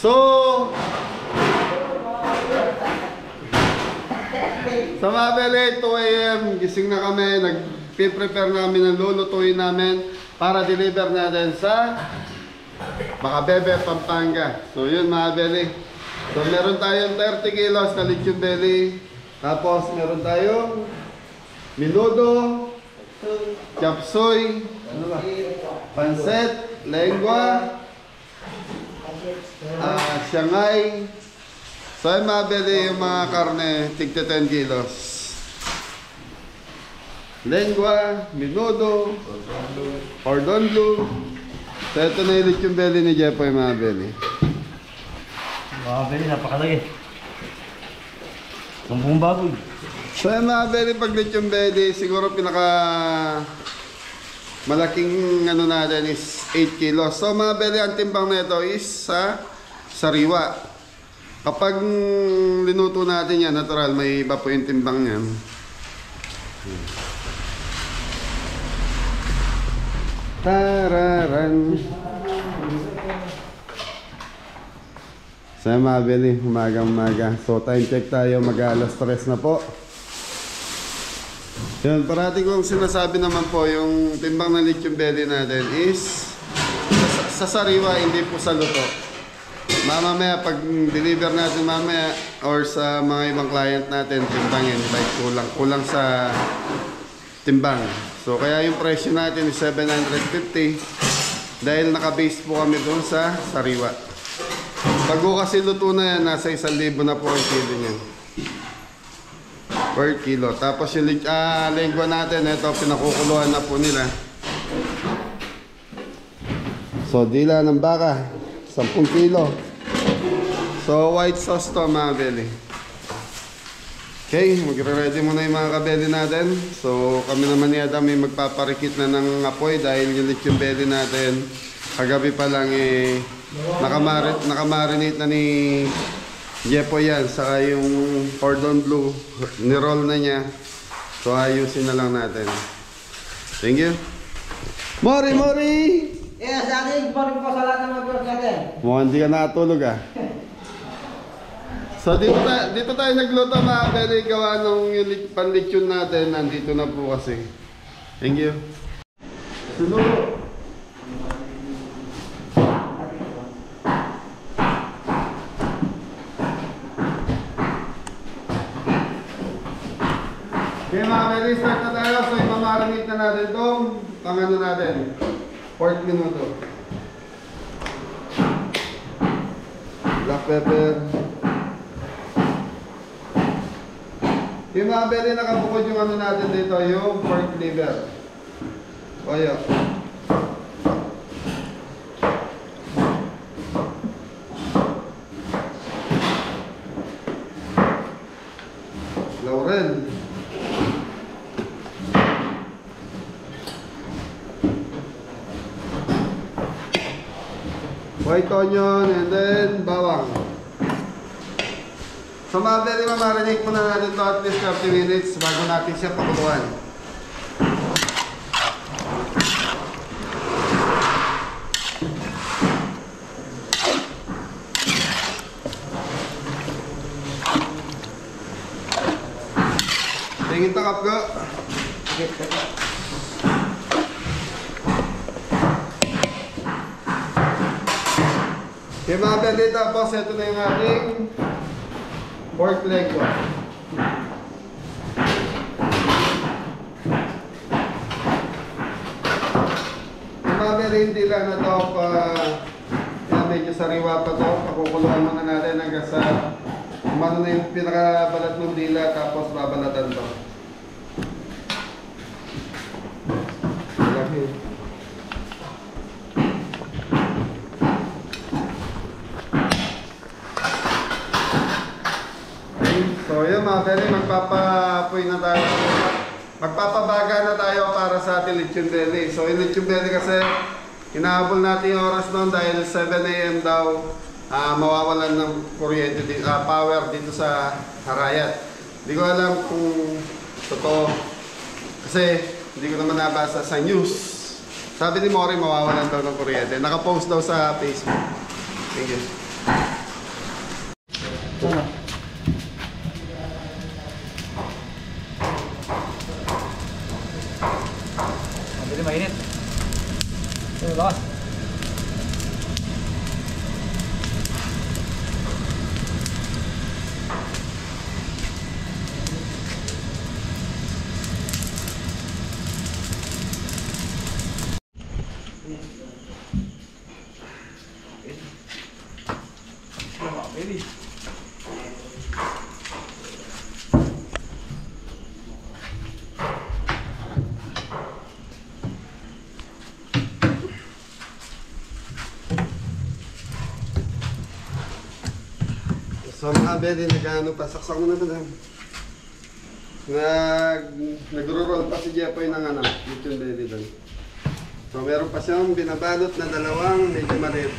So sa mga bele, 2 AM, gising na kami, nag-prepare namin ng lulutuin namin para deliver natin sa Macabebe, Pampanga. So yun mga bele. So meron tayong 30 kilos na lechon belly. Tapos meron tayong menudo, chapsoy, pansit, lengua, Shanghai. So ay mabili yung mga karne, tigta 10 kilos. Lengua, menudo, cordon bleu. So ito na yung lechon belly ni Jepoy mabili. Mabili, napakalaki. Sumbong baboy. So ay mabili pag lechon belly, siguro pinaka malaking ano natin is 8 kilos. So mabili ang timbang na ito is sa sariwa. Kapag linuto natin yan, natural, may iba po yung timbang yan. Tararan. Sa mabili, umaga-umaga. So time check tayo, mag-alas 3 na po. Yun, parati kong sinasabi naman po, yung timbang ng lechon belly natin is sa sariwa, hindi po sa luto. Mamaya, pag deliver natin mamaya or sa mga ibang client natin, timbangin, like kulang sa timbang. So kaya yung presyo natin is 750 dahil naka-base po kami doon sa sariwa. Pag kasi luto na yan, nasa 1,000 na po ang kilo niyan per kilo. Tapos yung lengua natin, ito pinakukuluan na po nila. So dila ng baka, 10 kilo. So white sauce to mga kabeli. Okay, magre-ready muna yung mga kabeli natin. So kami naman ni Adam may magpaparikit na ng apoy dahil yung lechon belly natin kagabi pa lang nakamarinate na ni Jepoy yan. Saka yung cordon bleu, ni-roll na niya. So ayusin na lang natin. Thank you. Mori! Yes, ating po sa lahat ng mga natin. Mukhang hindi ka nakatulog So dito tayo nagluto mga kabeli, gawa nung panlechon natin, nandito na po kasi. Thank you. Sunod. Okay mga kabeli, start na tayo. So imamarinate na natin itong pangano natin. 4 minuto. Black pepper. Yung mga beli nakabukod yung ano natin dito, yung pork liver. Toyo. Laurel. White onion and then bawang. So mga beli, mamarinate muna natin ito at least 30 minutes bago natin siya pakuluan. Tingin takap ko. Okay mga beli, tapos ito na yung ating pork leg ko. Mga beli, hindi lang na ito medyo sariwa pa ito. Pakukuluan muna natin hanggang sa umano na yung pinakabalat ng dila, tapos babalatan ito. Malaki. So yun mga beli, magpapapoy na tayo. Magpapabaga na tayo para sa ating lechon belly. So yung lechon belly kasi hinahabol natin yung oras noon dahil 7 AM daw mawawalan ng kuryente, power dito sa Harayat. Hindi ko alam kung totoo kasi hindi ko naman nabasa sa news. Sabi ni Mori mawawalan daw ng kuryente. Nakapost daw sa Facebook. Thank you. Ano? Mabili mainit. Ito, lakas. Mabili. So mga bedi, nag-ano pa, saksak mo na ba? Nagro-roll pa si Jepoy ng ano, yung bedi doon. So meron pa siyang binabalot na dalawang medyo maliit.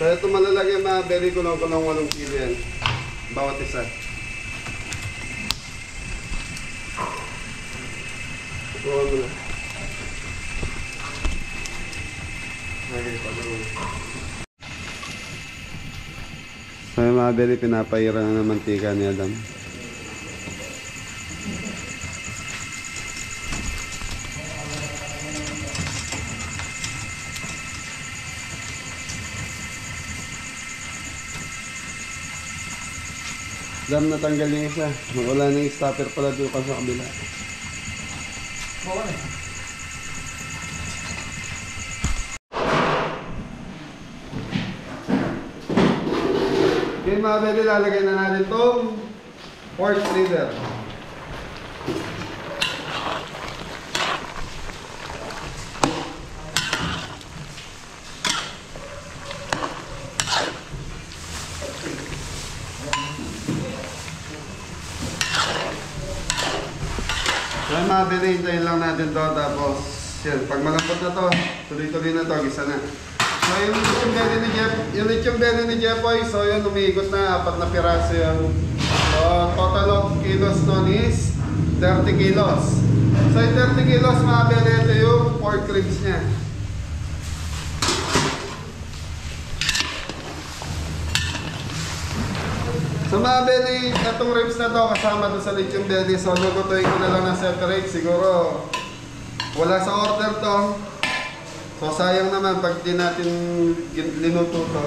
So ito malalagay mga bedi ko lang 8 kilo yan. Bawat isa. Kuha mo na. Okay, pagkaroon. So yung mga bedi, pinapaira na ng mantika ni Adam. Dam, natanggal yung isa. Wala na yung stopper pala doon sa kabila. Bawa na. Okay mga bedi, lalagay na natin itong pork leader. So mga bedi, hintayin lang natin to, tapos yan, pag malambot na to, tuloy-tuloy na to, gisa na. So yung lechong belly ni Jepoy, so yun, umiikot na, 4 na piraso yun. So total of kilos nun is 30 kilos. So yung 30 kilos mga bedi, ito yung pork ribs niya. So mga bedi, itong ribs na to kasama doon sa lechong belly, so lutuin ko na lang na separate. Siguro wala sa order to. So sayang naman pag di natin linuto to.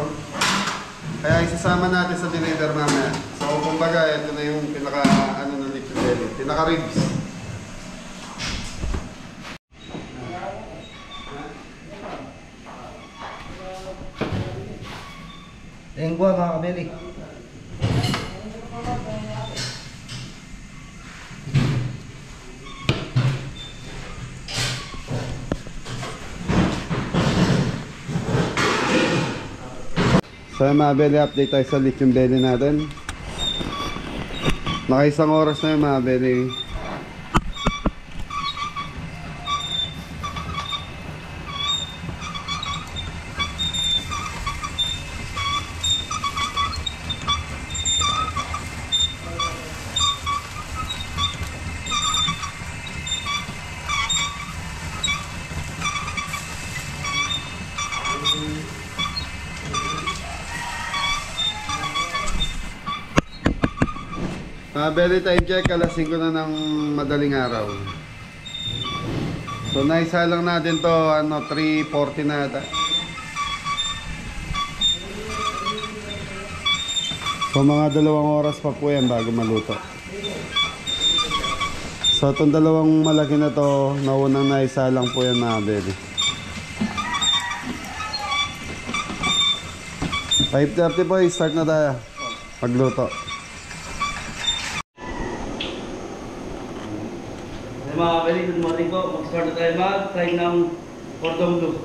Kaya isasama natin sa deliver mamaya. So kumbaga ito na yung pinaka ano ng lechong belly, pinaka ribs. Lengua mga kabeli. So mga beli, update tayo sa lechong belly natin. Nakaisang oras na yung mga beli. Belly time check, alas 5 na ng madaling araw. So naisa lang natin to, 3:40 na ata. So mga 2 oras pa po yan bago maluto. So itong 2 malaki na to, naunang naisa lang po yan mga belly. 5:30 po, start na tayo magluto. Mga kabeli, good morning po. Mag-start na tayo mag-try ng cordon bleu.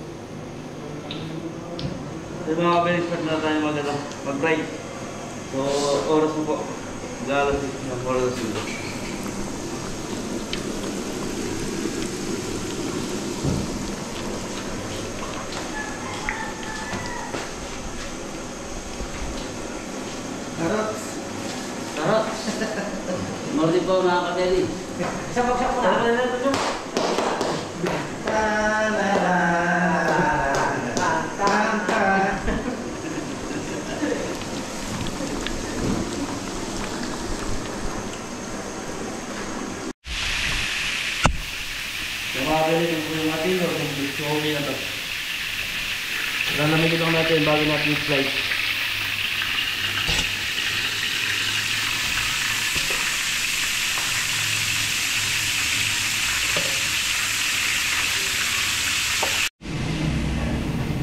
So mga kabeli, start na tayo mag-try. So oras mo po. Galas ng oras mo. po mga kabeli. Sabak-sabak na. Tara na ito. Yung mga galit yung yung atin, yung showy na to. Lalamigin lang natin bago natin i-slice.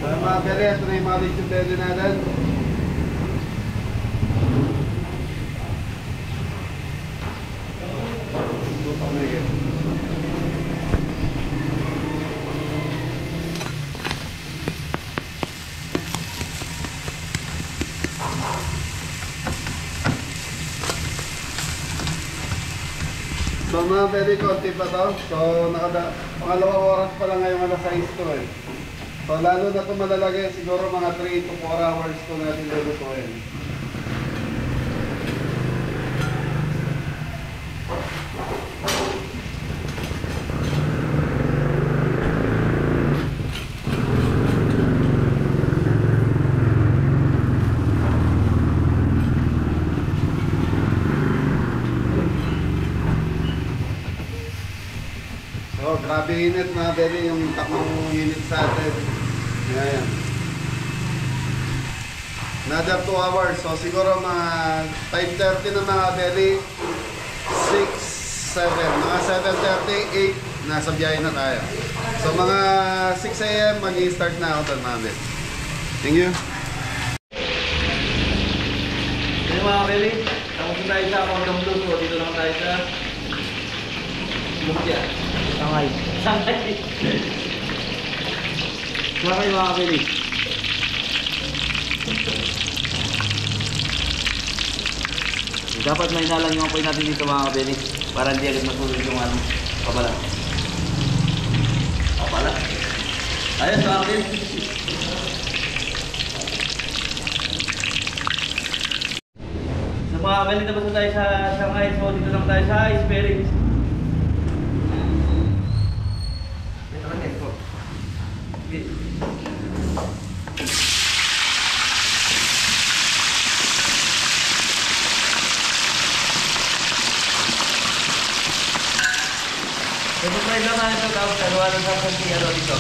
So mga bere, ito na yung mga lechon belly natin. So mga bere, konti pa to. So pangalawang oras pa lang ngayong alas 6 to eh. So lalo na ito malalagay, siguro mga 3 to 4 hours ko natin lulutuin. So grabe init mga bere, yung takmang init sa atin. Ayan. Another 2 hours. So siguro mga 5:30 na mga belly. 6, 7. Mga 7:30, 8. Nasa biyahe na tayo. So mga 6 AM mag-i-start na ako doon mga belly. Thank you. Yung mga belly, tapos na tayo sa Kondong Luso. Dito lang tayo sa Lumpia. Sangay. Sangay. Sangay mga belly. Dapat may nalang yung apoy natin dito mga kabeli para hindi agad matulog yung ano, kabala. Kabala. Ayos sa akin. So mga kabeli, tapos na tayo sa Shanghai. So dito lang tayo sa Esperings. Ito lang po. Okay. Subscribe lang natin ito tapos nagawa ng sa ano dito.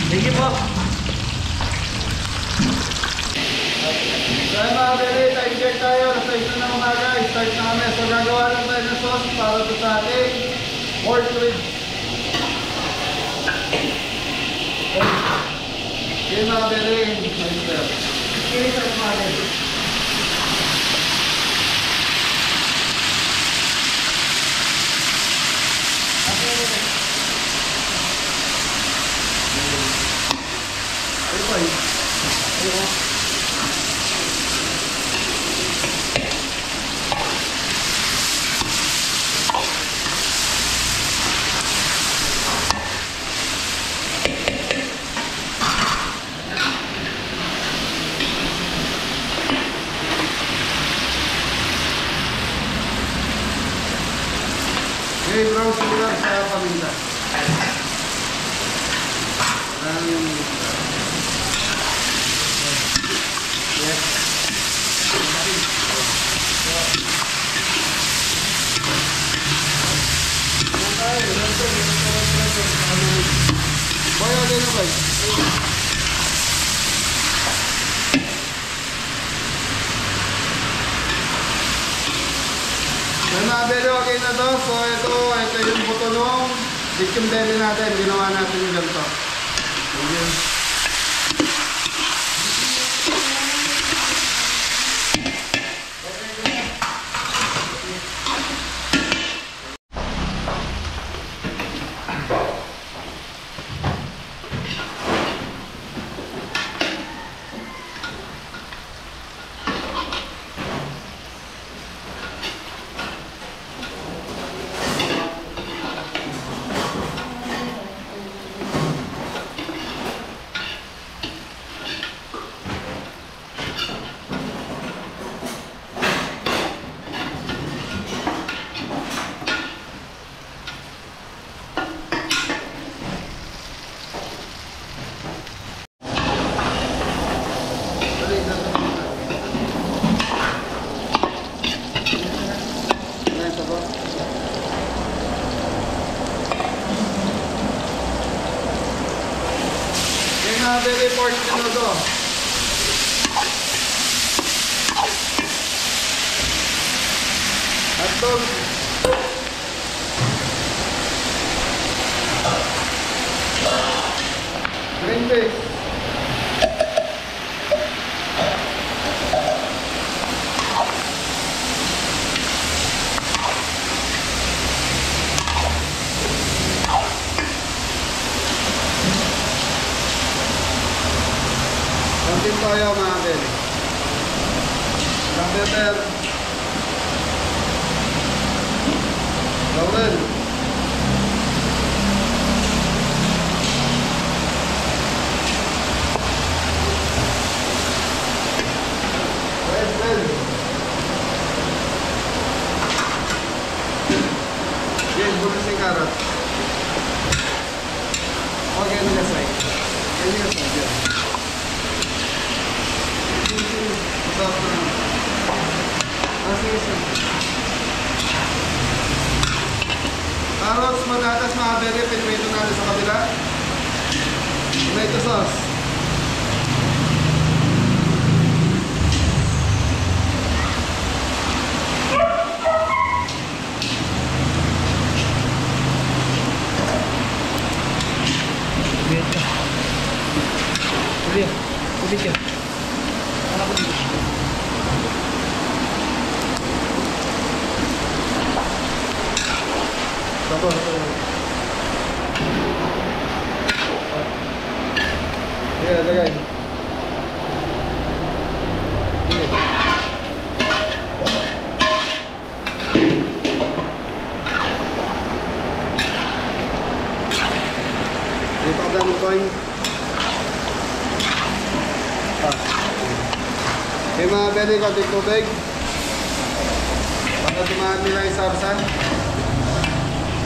Thank you po. So mga belly, time check tayo. Nasa ito na umaga. Start na kami. So gagawa lang tayo ng sauce para ito sa ating pork ribs. Okay mga belly. Nice step. Kini sa mga belly. Okay, brown sugar sa paminta. Boy, okay na boy. So mga belly, okay na to. So ito yung buto nung chicken belly natin. Ginawa natin yung ganito. Thank you. mga bebe, pork minuto. Hotdog. Green fish. Konting toyo mga bebe. Black pepper. Laurel. Red bell. Yes, bukas yung carrot. Okay, nilasay. Okay, nilasay. Yes. Masarap na. Sige, sige. Carrots, matatas, mga bebe, pinrito natin sa kabila. Tomato sauce. Ulit yun. Tapos, yeah, lagay. Dito ka dami coin. Yung mga beli ko, tig tubig. Para tumahan nila yung sarsan.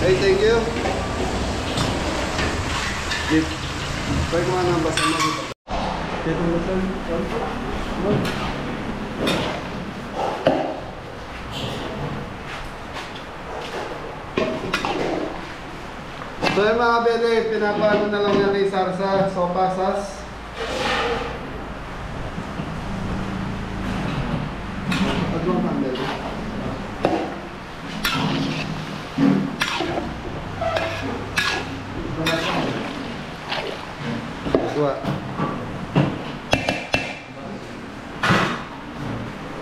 Hey, thank you. Dip. Pwede ko nga nang basan mo dito. Dito mo basan. So yung mga bele, pinapaano na lang natin yung sarsa, sopa, sas. Pagawang pa bele. Kuha.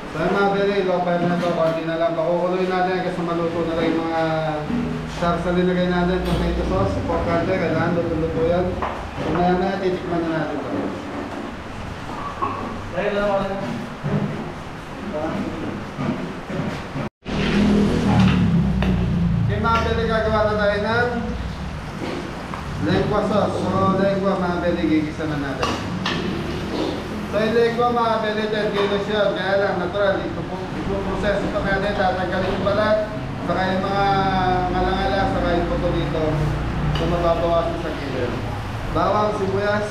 So yung mga bele, lopay na ito, konti na lang. Pakukuloy natin kasi maluto na lang yung mga sarsa nilagay natin, tomato sauce, pork kante, kailangan luto-luto yan. So maya-maya, titikman na natin ito. Dahil lang ako lang. Okay mga bele, gagawa na tayo ng lengua sauce. So lengua mga bele, gigisa na natin. So yung lengua mga bele, 10 kilos yun. Kaya lang, natural, ipuprocess ito kaya natin, tatanggalin yung balat. Saka yung mga ngala-ngala, saka yung puto dito. So mababawasan sa kilo. Bawang, sibuyas.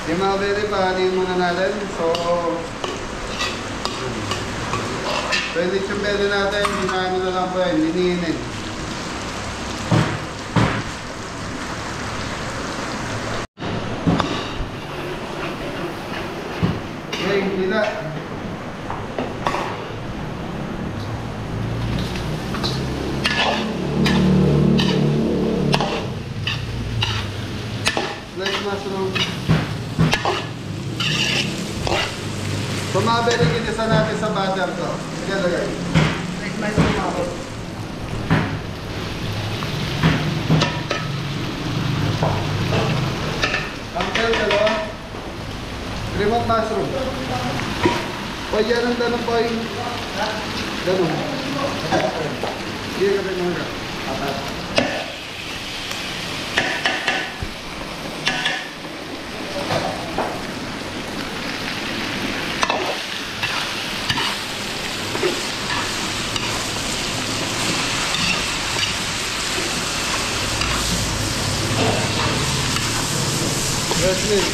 Yung mga bele, pahanin muna natin. So yung bele natin, hinahano na lang po yan, liniinin. Okay, nila. Slice mushroom. So mga bele, kinisa natin sa butter to. Sige, lagay. Next month na ako. Angkel, dalawa. Cream of mushroom. O yan ang tanong po yung ganun. Hindi ka rin mga fresh milk.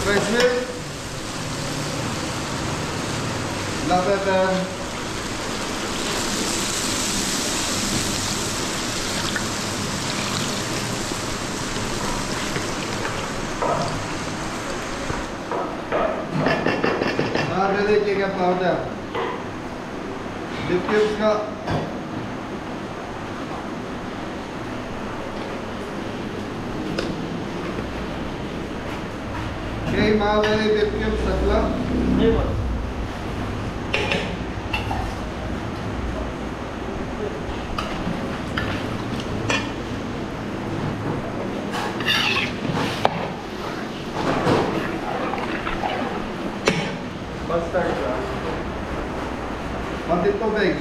Fresh milk. Black pepper. Mabili chicken powder. Beef cubes ko. Okay, mabili beef cubes tatlo. Ayun po. Bastard ka. Konting tubig.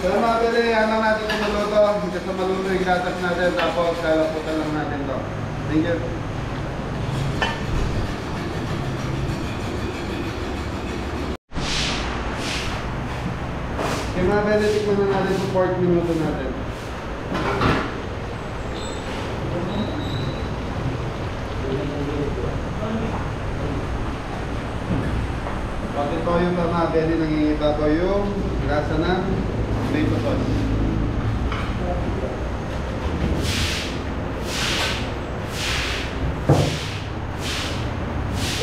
So mabili, ano natin yung maluto. Hindi sa maluto yung gatas natin. Tapos kalaputan lang natin to. Thank you. Okay, mabili, tikman na natin yung pork minuto natin. Pati ito yung mabili, nangingiba ko yung lasa ng tomato sauce.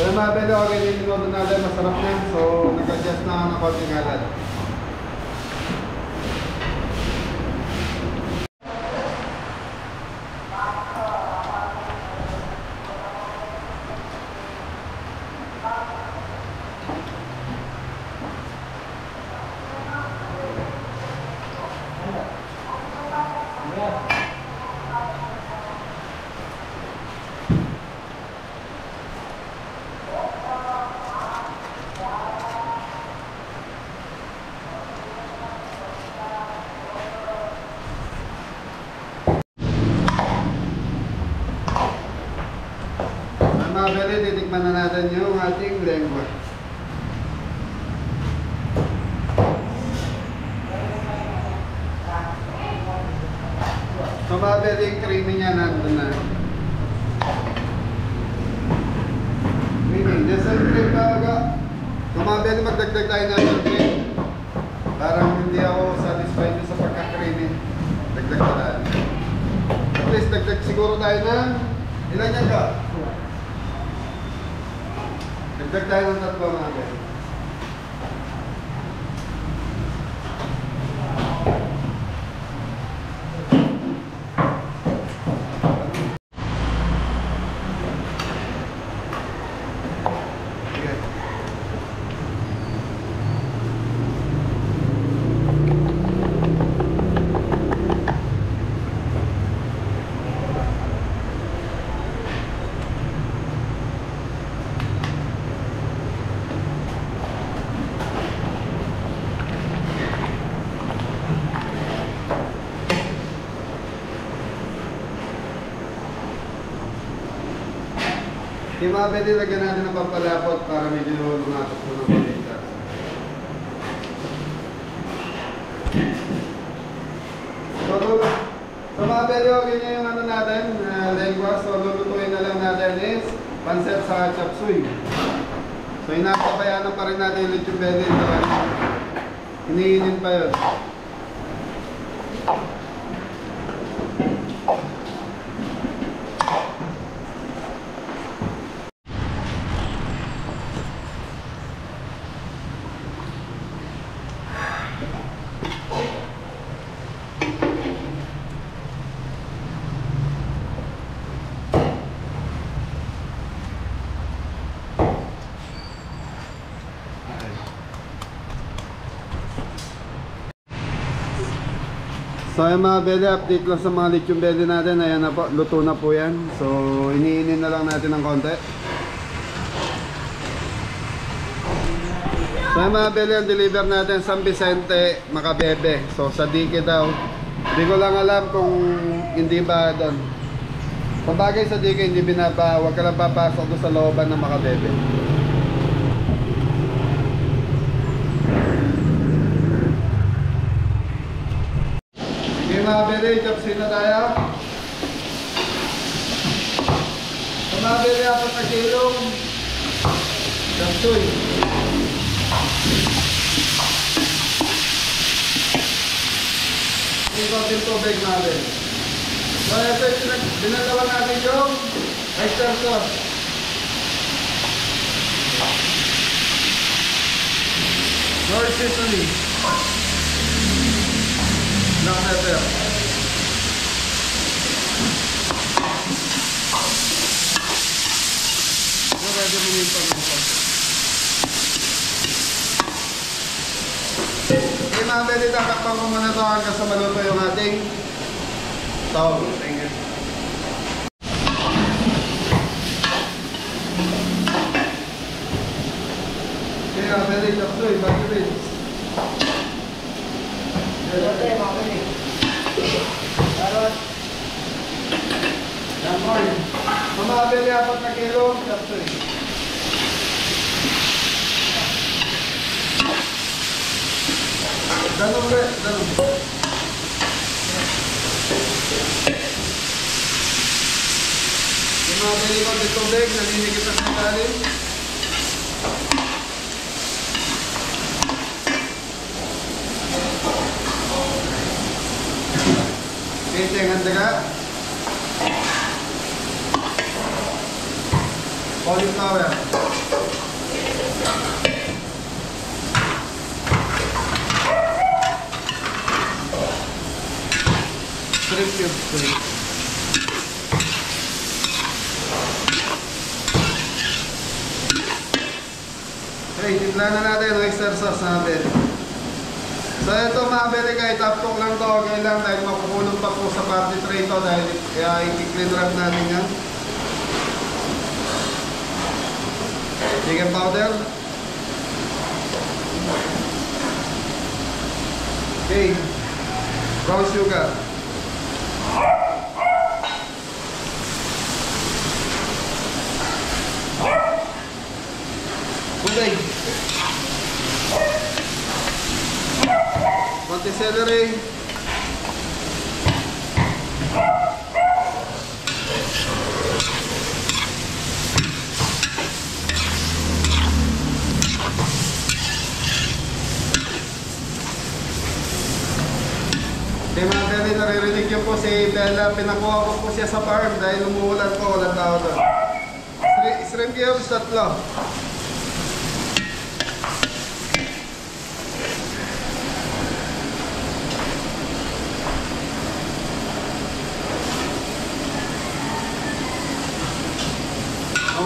So yung mabili, okay din yung minuto natin, masarap na. So nag-adjust na ako ng konting alat. Mabili, titikman na natin yung ating lengua. So mabili, yung creamy niya nandun na. Creamy, dessert cream talaga. So mabili, magdagdag tayo ng dessert cream. Parang hindi ako satisfied sa pagka-creamy. Dagdag na tayo. At least dagdag siguro tayo ng ilan yan ka? Dagdag tayo ng tatlo natin. Okay. Yung mga pwede lagyan natin ng pampalapot para medyo lumatok po ng pagkita. So mga pwede okay nyo yung ano natin, lengua. So lulutuin na lang natin is pancit sa chop suey. So inapapayanan pa rin natin yung lechon belly. Iniinin pa yun. So yung mga belly, update lang sa mga lechon belly natin. Ayan na po, luto na po yan. So iniinin na lang natin ng konti. So yung mga belly, ang deliver natin San Vicente, Macabebe. So sa Dike daw. Hindi ko lang alam kung hindi ba doon. Pabagay sa Dike, hindi binaba. Huwag ka lang papasok doon sa looban ng Macabebe. Mga beli, chopsin na tayo. Mga beli, 4 na kilong chopsuy. Yung konting tubig mga beli. So ito, binalawan natin yung oyster sauce. North seasoning. Black pepper. Ready mo yung pag-import. Okay mga pwede, tatakpan ko muna ito hanggang sa maluto yung ating tawag. Thank you. Okay mga pwede, chapsoy, bago rin. Ate, makapili. Karot. Damon. Mga pwede, 4 na kilo, chapsoy. Danong rin, danong. Yung mga pwede ko ng tubig, naninigit na sa galing. Kiteng ang daga. Cauliflower. Shrimp cubes. Okay, timpla na natin oyster sauce natin. So ito mga Amerika, itapok lang to, okay lang dahil makukulong pa po sa party tray to dahil kaya i-clean wrap natin yan. Chicken powder. Okay, brown sugar. Tubig. Konti celery. Di mga pwede, naririnig yun po si Bella. Pinakuha ko po siya sa farm dahil umuulan po, walang tao doon. Shrimp cubes, 3.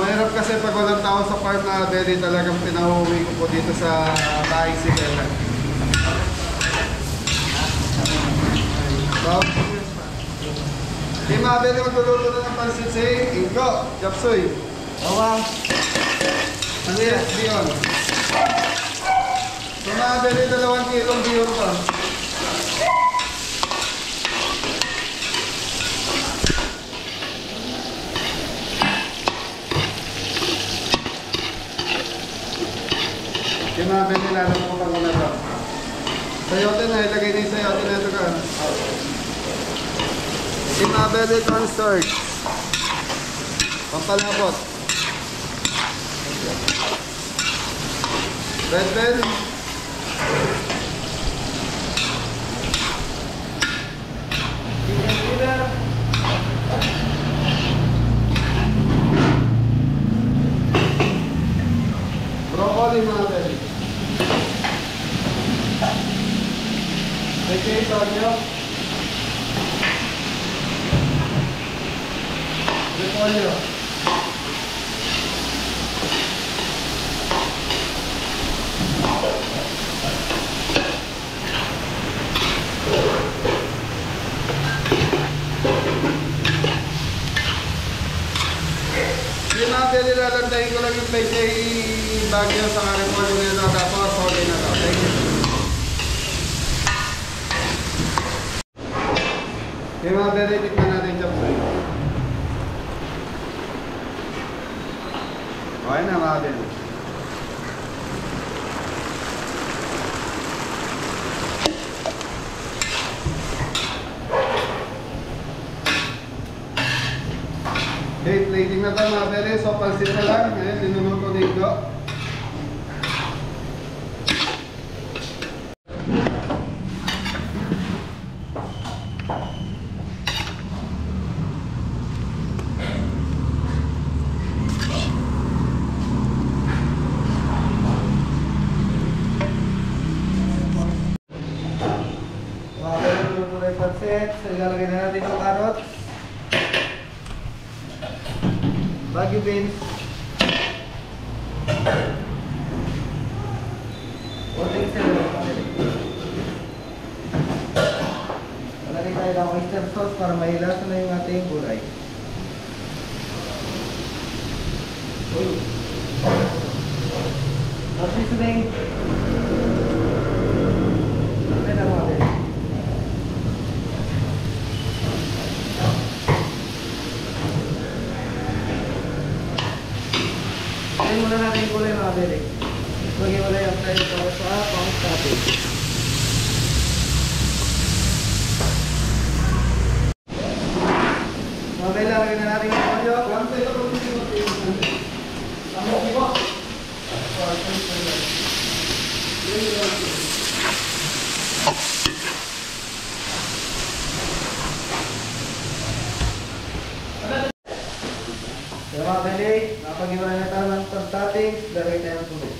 Mahirap kasi pag walang tao sa farm na Belly, talagang pinahuwi ko po dito sa bahay si Bella. So, di mga Belly, magluluto na ng pansit si Inko, Japsoy. Bawang. Ano yan? Biyon. So mga Belly, 2 kilong biyon pa. Yung mga Belly, lalamutan ko na ito. Sayote na, ilagay na yung sayote na ito ka. Yung mga Belly, cornstarch. Pampalapot. Red bell. Broccoli mga Belly. Okay, Tonyo. Repolyo. Yung mga Belly, lalandahin ko lang yung peche bagyo sa repolyo na ito. Tapos, okay na ito. Thank you. Okay mga Belly, tikman natin yung chapsoy. Okay na mga Belly. Okay, plating na tayo mga Belly. So, pansit na lang. Ngayon, linulog ko dito. Baguio beans. Konting stir. Lalagay tayo ng oyster sauce para mahilasa na yung ating gulay. Seasoning. Okay na mga bebe. Lagyan muna natin yung gulay mga bebe. Lagyan muna yung tayo sa pang-topping. Okay, lagyan na natin yung pollo. Kaya mga bebe, napag-iwan na tayo ng topping, lagay tayo ng tubig.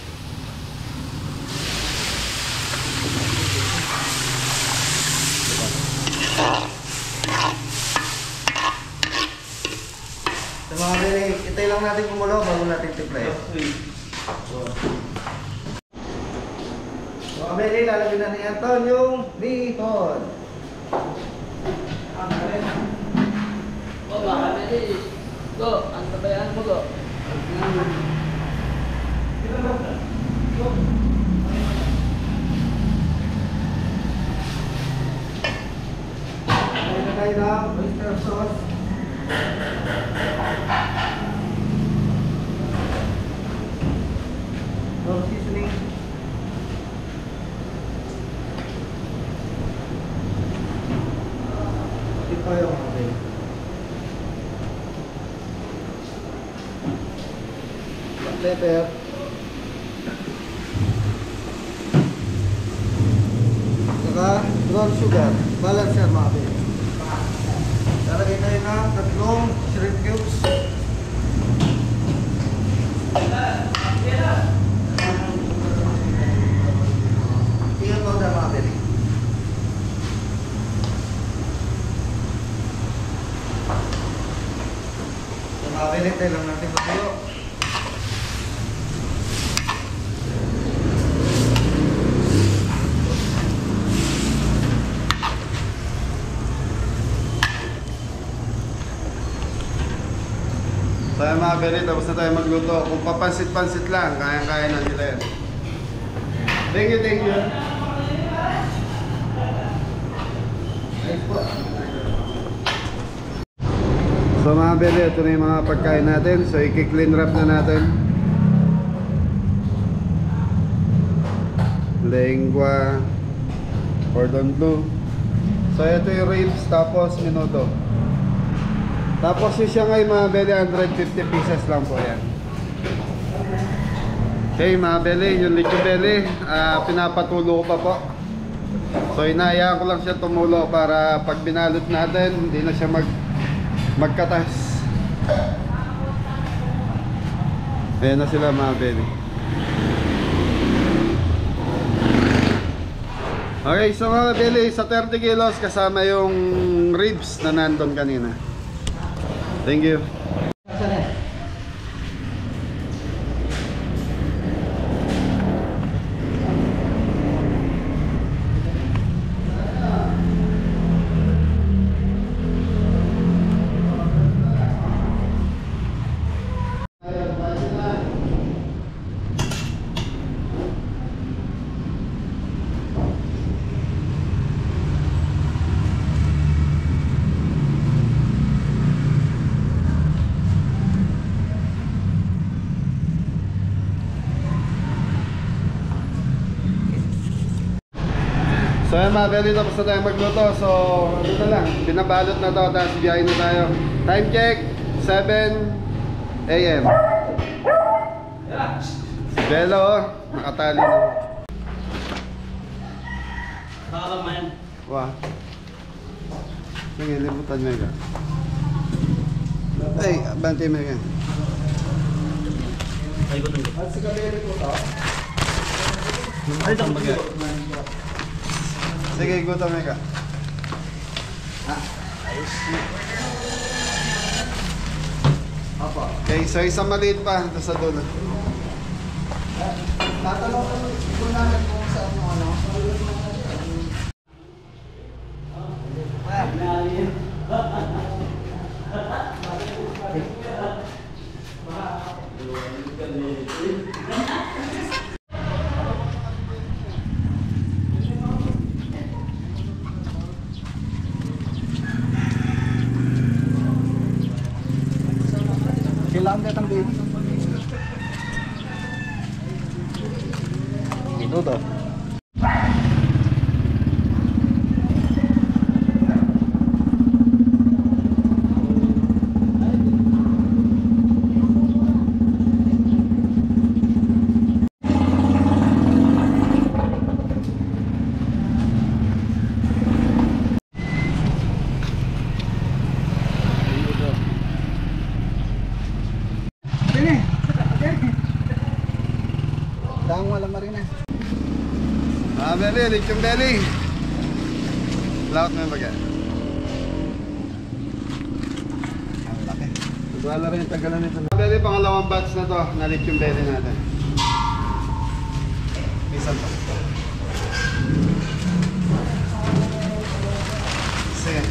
So mga bebe, itay lang natin kumulo bago natin tiplay. Mga bebe, lalagyan na ni Anton yung bihon. Go, ang tabayan mo, go. Lagyan na tayo ng oyster sauce. No seasoning. Ito yung mga pepper. Saka brown sugar. Balance yan mga bebe. Lalagay tayo ng tatlong shrimp cubes. Tingnan mo na mga bebe. So mga bebe, tayo lang natin matuyo. Tayo mga bebe, tapos na tayo magluto. Kung papansit-pansit lang, kayang-kaya na nila yan. Thank you, thank you. Ayos po. So mga bebe, ito na yung mga pagkain natin. So i-clean wrap na natin. Lengua, cordon bleu. So ito yung ribs, tapos minuto. Tapos yung Shanghai mga bele, 150 pieces lang po yan. Okay mga bele, yung lechon bele, pinapatulo ko pa po. So inahayaan ko lang siya tumulo para pag binalot natin, hindi na siya magkatas. Ayan na sila mga bele. Okay, so mga bele, sa 30 kilos kasama yung ribs na nandun kanina. Thank you. So ayan mga bele, tapos na tayo magluto. So ano na lang, binabalot na to, tapos biyahin na tayo. Time check, 7 AM. Belo, nakatali na. Nakakamayan. Wah. Sige, limutan mo ka. Ay, banti mo ka. Ay, ko ito. At sa kabili po ito. Ay, ito ang bagay. Sige, gutom mo ka. Opo. Okay, Okay, so isang maliit pa ito sa dulo. Tatanong ko namin kung saan yung ano. Kailangan ka tanggalin. Minuto. Dahang walang marina. Belly, lechong belly. Laot mo yung bagay. Ang laki. Wala rin yung tagalan nito. Belly, pangalawang batch na to, na lechong belly natin. Isang pa. Sige.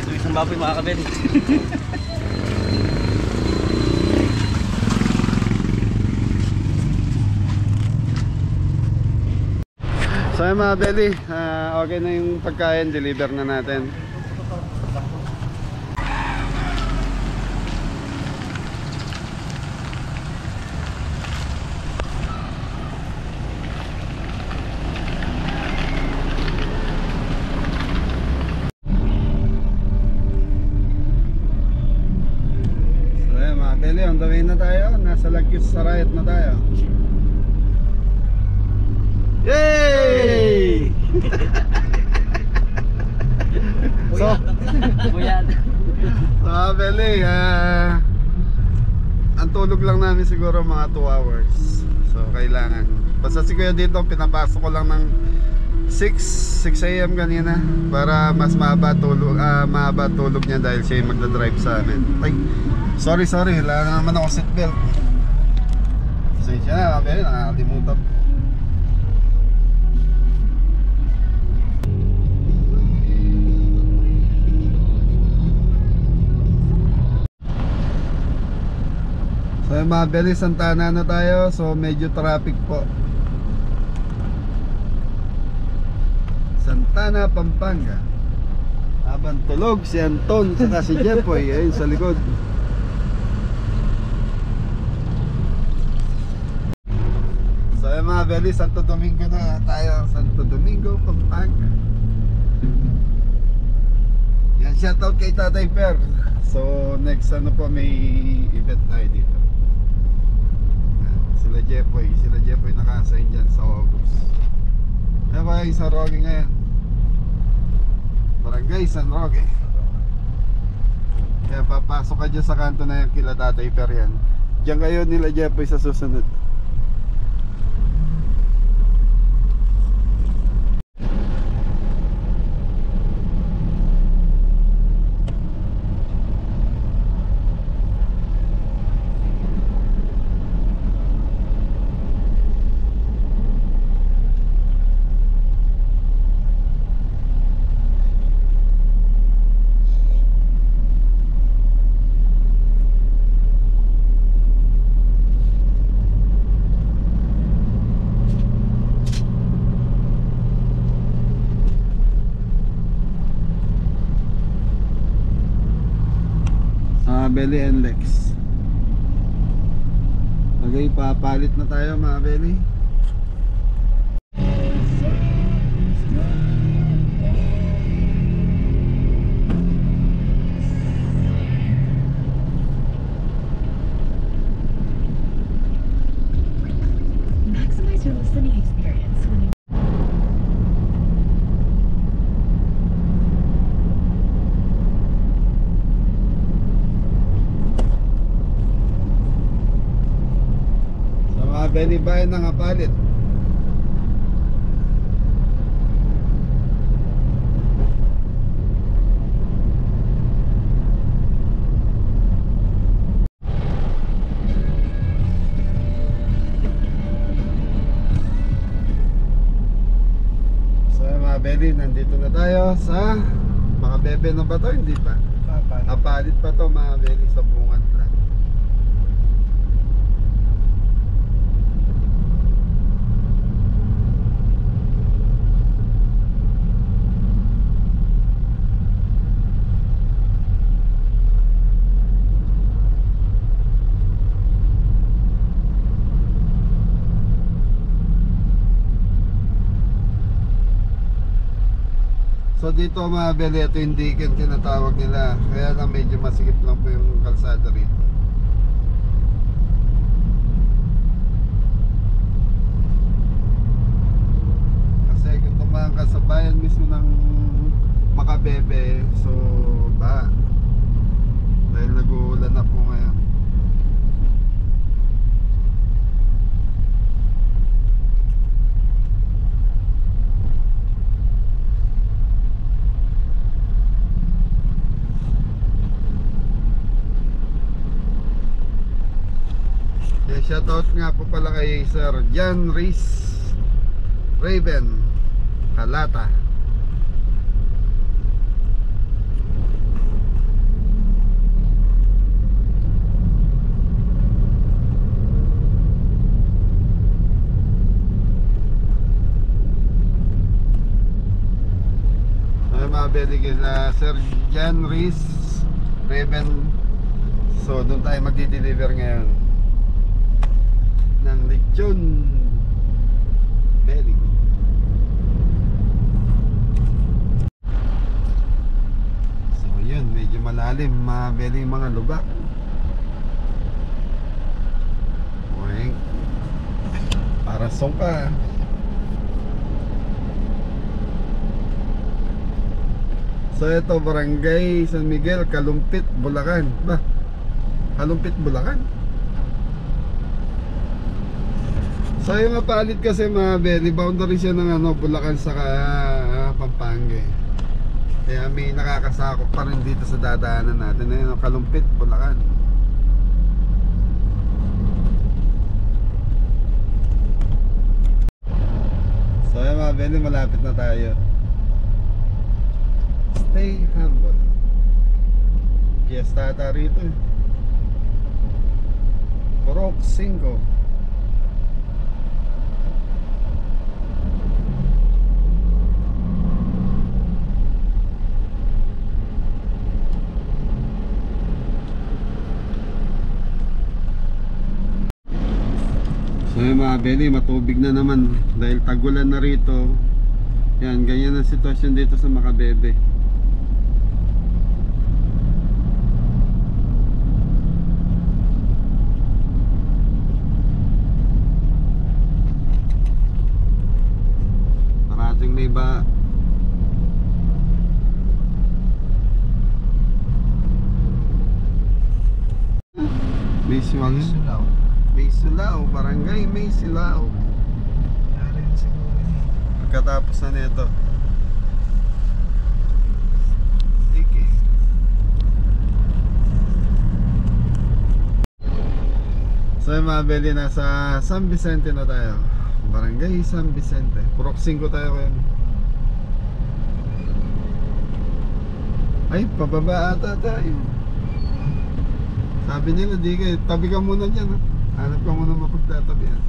Ito isang baboy mga kabeli. So yun mga belly, okay na yung pagkain, deliver na natin. So yun mga belly, on the way na tayo, nasa Lagyos Sarayat na tayo. Yay! So, Buyat. mga beli, ang tulog lang namin siguro mga 2 hours. So, kailangan. Basta si Kuya dito, pinapasok ko lang ng 6 AM kanina para mas mahaba tulog niya dahil siya yung magdadrive sa amin. Ay, sorry, wala na naman ako seatbelt. So, siya na, mga beli, nakakalimutan. So mga beli, Santana na tayo. So medyo traffic po. Santana, Pampanga. Habang tulog si Anton saka si Jepoy ayun sa likod. So mga beli, Santo Domingo na tayo. Santo Domingo, Pampanga. Yan, shoutout kay Tatay Per. So next ano po, may event tayo dito. Sila Jepoy naka-assign dyan sa August. Ayan ba yung San Roque ngayon? Barangay San Roque. Kaya papasok ka dyan sa kanto na yung kila Tatay Per yan. Diyan kayo nila Jepoy sa susunod. Belly and Lex. Okay, papalit na tayo mga Belly. Maximize your listening experience when you Belly, bayan ng Apalit. So mga Belly, nandito na tayo sa Makabebe na ba to? Hindi pa. Apalit pa to mga Belly, sa bungan lang. So dito mga Belly, ito yung Diken tinatawag nila. Kaya lang medyo masikip lang po yung kalsada rito. Kasi kung tumahan ka sa bayan mismo ng Makabebe, so ba dahil nag-uulan na po ngayon. Shoutout nga po pala kay Sir John Reese Raven Kalata. Ay mga Belly, kila Sir John Reese Raven. So doon tayo magdi-deliver ngayon ng lechon belly. So yun, medyo malalim mga belly, mga lubak. Uwing para songka. So ito, Barangay San Miguel, Kalumpit, Bulacan. Ba? Kalumpit, Bulacan? So yung Apalit kasi mga Belly, boundary siya ng Bulacan sa Pampanga. Kaya may nakakasakop pa rin dito sa dadaanan natin. Ayun, Kalumpit, Bulacan. So yung mga Belly, malapit na tayo. Stay humble. Fiesta ata rito. Purok 5. So yung mga Belly, matubig na naman dahil tagulan na rito. Yan, ganyan ang sitwasyon dito sa Makabebe. Parating may ba may siwang Sulaw. May Silao, Barangay May Silao. Yari na siguro yun. Pagkatapos na nito Dike. So yung mga Belly, nasa San Vicente na tayo. Barangay San Vicente. Purok 5 tayo ngayon. Ay, pababa ata tayo. Sabi nila, Dike, tabi ka muna dyan, ha? Hanap ka muna mapagtatabihan.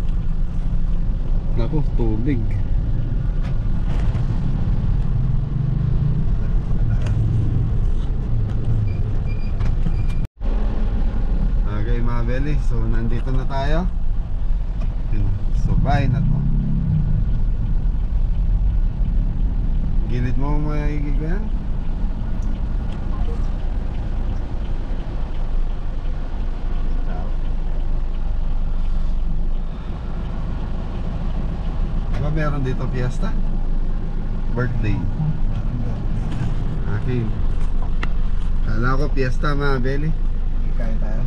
Naku, tubig. Okay mga Belly, so nandito na tayo. So bye na to. Gilid mo maigigan. Meron dito fiesta? Birthday. Okay. Kala ko fiesta mga Belly. Kain tayo.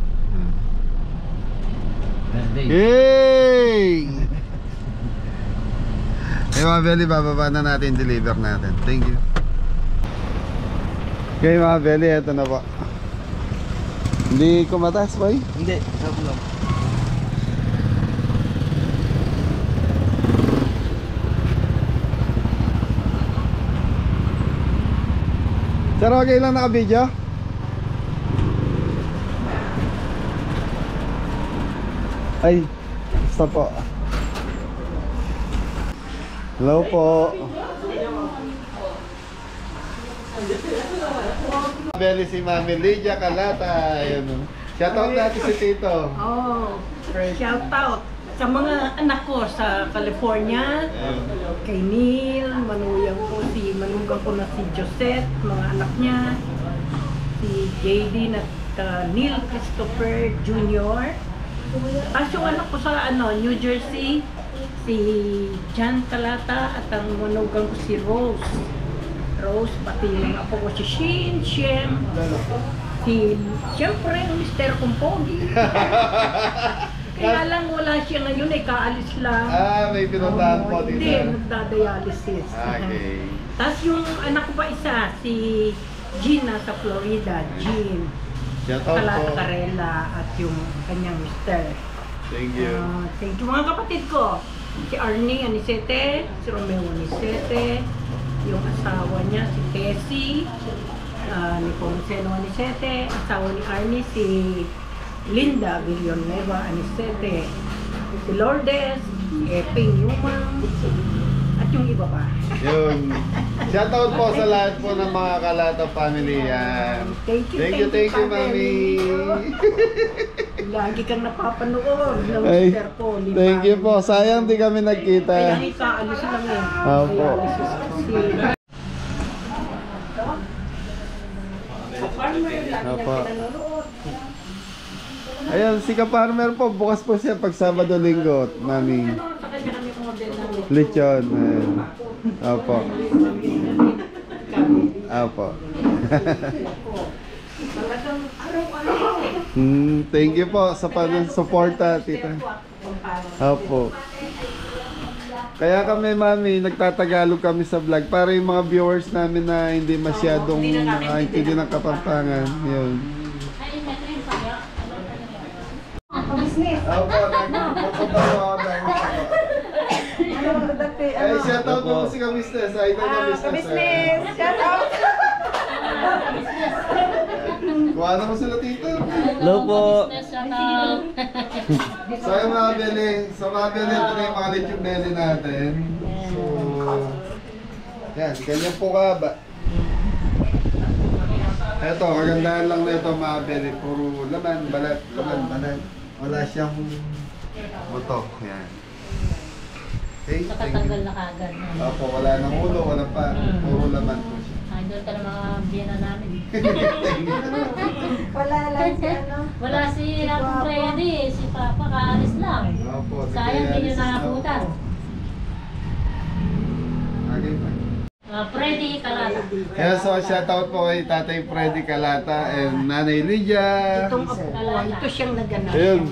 Yay! Eh mga Belly, bababa na natin, deliver natin. Thank you. Okay mga Belly, eto na po. Hindi ko mataas ba eh? Hindi, sarap lang. Sir, okay lang naka-video? Ay, stop po. Hello po. Belly si Mami Lydia Calata. Ayun. Shoutout natin si Tito. Oh, shout out sa mga anak ko sa California, kay Neil, manuyang ko manugang ko na si Josette, mga anak niya, si JD at Neil Christopher Jr. Tapos yung anak ko sa New Jersey, si John Calata at ang manugang ko si Rose, pati yung apo ko si Shem, siyempre ang Mr. Kumpogi. Kaya lang wala siya ngayon, kaalis lang. May pinuntahan po dito. Hindi, nagda-dialysis. Okay. Tapos yung anak ko pa isa, si Gina sa Florida, Jean. Shoutout po. Carela at yung kanyang mister. Thank you. Thank you mga kapatid ko. Si Arnie Anisete, si Romeo Anisete, yung asawa niya si Tessie, ni Ponceno Anisete, asawa ni Arnie si Linda Villanueva Anisete, si Lourdes, si Eping Yumang, at yung iba pa. Yun. Shoutout po sa lahat po ng mga Calata family yan. Thank you, Mami. Lagi kang napapanood ng Ay, mister ko. thank you po. Sayang di kami nagkita. Kaya ikaalis lang eh. Opo. Dialysis kasi. Sa farmer, lagi Opo. na pinanonood. Ayun, si Ka-Farmer po. Bukas po siya pag Sabado-Linggo, Mami. Sa kanya kami model ng Lechon. Ayun. Opo. Opo. Talagang araw-araw. Thank you po sa pag-suporta, tita. Opo. Kaya kami, Mami, nagtatagalog kami sa vlog para yung mga viewers namin na hindi masyadong nakakaintindi ng Kapampangan. Yun. Opo, ay, shoutout po si Ka-Business. Idol na business. Shoutout! Kuha na ko sila, tito. Hello po. So yung mga bili, ito na yung mga lechong belly natin. So, yan, ganyan po ka ba? Eto, kagandahan lang na ito mga bili. Puro laman, balat. Wala siyang buto. Yan. Okay, thank you. na kagad. Opo, wala nang ulo, wala pa. Puro laman po siya. Idol ka ng mga biyana namin. Wala lang si ano. Wala si Rapong Freddy, si Papa kaalis lang. Opo, Sayang hindi niya nakakutan. Okay, pa. Freddy Calata. Kaya so, shoutout po kay Tatay Freddy Calata and Nanay Lydia. Itong apo ko, ito siyang naganap. Ayun.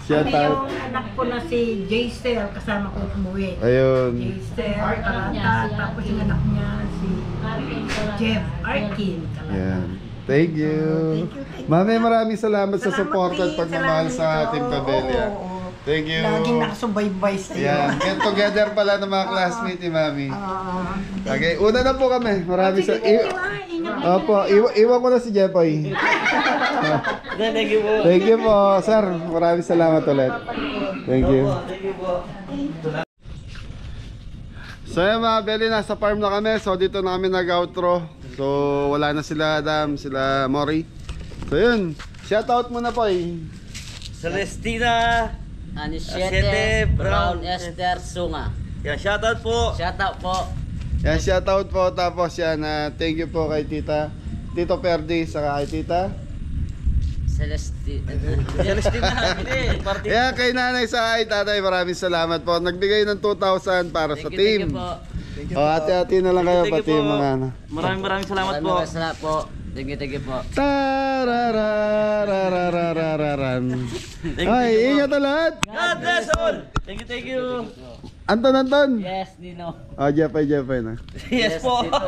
Pati Shoutout. yung anak ko na si Jaysel, kasama ko umuwi. Ayun. Jaysel, Calata, tapos yung anak niya si Arkin Calata. Jeff Arkin. Calata. Yan. Thank you. Mami, maraming salamat sa support at pagmamahal sa Team Cabelia. Thank you. Laging nakasubaybay sa iyo. Yan. Get together pala ng mga classmates ni Mami. Ah, Okay, una na po kami. Maraming sa... ingat. Opo, iwan ko na si Jepoy. Thank you po. Thank you po, sir. Maraming salamat ulit. Thank you. Thank you po. So yun mga Belly, nasa farm na kami. So dito na kami nag-outro. So wala na sila Adam, sila Mori. So yun, shoutout muna po eh. Celestina Anisete Brown Esther Sunga. Yan, shoutout po. Shoutout po. Yan, shoutout po. Tapos yan, thank you po kay Tita Tito Perdi, saka kay Tita Celestina, hindi. Party. Yan, kay Nanay sa ay Tatay, maraming salamat po. Nagbigay ng 2,000 para sa team. Thank you po. O, ate-ate na lang kayo, Thank you pati yung po. mga ano. Maraming salamat po. Maraming salamat po. Thank you po. Tararararararara. Yan. Ay, ingat na lahat. God bless all! Thank you. Anton. Yes, Nino. Oh, Jepay na. Yes po. Tito.